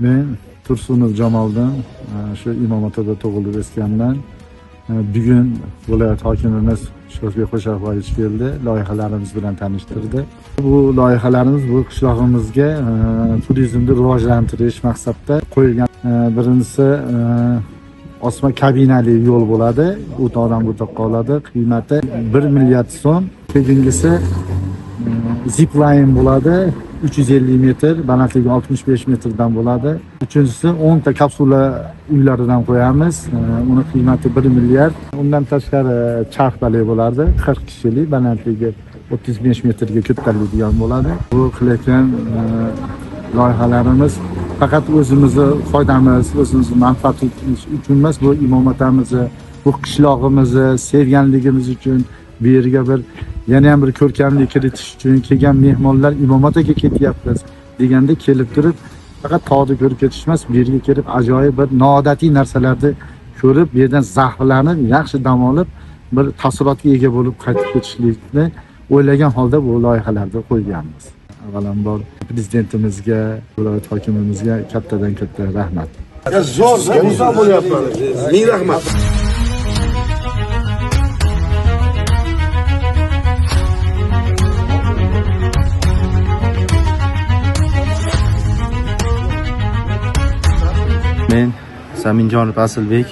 Men Tursunov Jamoldan shu Imomatada tug'ilib o'sganman. Bugun viloyat hokimimiz Shuhratbek Qo'shoqboyevich keldi, loyihalarimiz bilan tanishtirdi. Bu loyihalarimiz bu qishlog'imizga turizmni rivojlantirish maqsadida qo'yilgan. Birinchisi osma kabinali yo'l bo'ladi. U to'g'ridan bu toqqa oladi. Qiymati 1 milliard so'm. Ikkinchisi zipline bo'ladi. 350 metr, balandligi 65 metrdan bo'ladi. Uchinchisi 10 ta kapsula uylaridan qo'yamiz. Uni qiymati 1 milliard. Undan tashqari charxbali bo'ladi. 40 kishilik, balandligi 35 metrga ko'tariladigan bo'ladi. Bu qilayotgan loyihalarimiz faqat o'zimizni foydamiz, o'zimizni manfaatimiz uchun emas, bu imomatamizni, bu qishlog'imizni sevganligimiz uchun, bu yerga bir yana ham bir ko'rkamlik kiritish uchun kelgan mehmonlar Imomataga ketyapmiz deganda kelib turib faqat tog'ni ko'rib ketish emas, bu yerga kelib ajoyib bir noodatiy narsalarni ko'rib, bu yerdan zavqlanib, yaxshi dam olib, bir taassurotga ega bo'lib qaytib ketishlikni o'ylagan holda bu loyihalarni qo'yganmiz. Avvalambor prezidentimizga, viloyat hokimimizga kattadan katta rahmat. Zo'r, xursand bo'lyapman. Ming rahmat. Men Saminjonov Asilbek,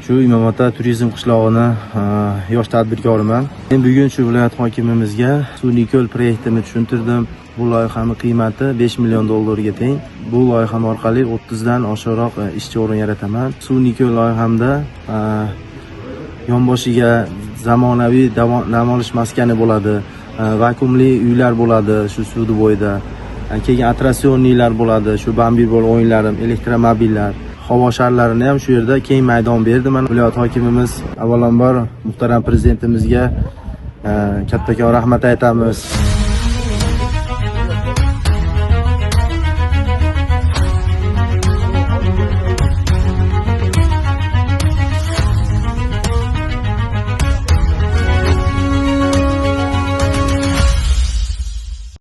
shu Imomata turizm qishlog'ini yosh tadbirkoriman. Men bugun shu viloyat hokimimizga sun'iy ko'l proyektini tushuntirdim. Bu loyihaning qiymati 5 million dollarga teng. Bu loyiham orqali 30 dan oshiqroq ishchi o'rin yarataman. Sun'iy ko'l loyihamda yonboshiga zamonaviy dam olish maskani bo'ladi, vakuumli uylar bo'ladi shu suvni bo'yida. Keyin attraksionlar bo'ladi, shu bambibol o'yinlarim, elektromobillar, havo sharlarini ham shu yerda keng maydon berdi. Mana viloyat hokimimiz avvalambor muhtaram prezidentimizga kattakon rahmat aytamiz.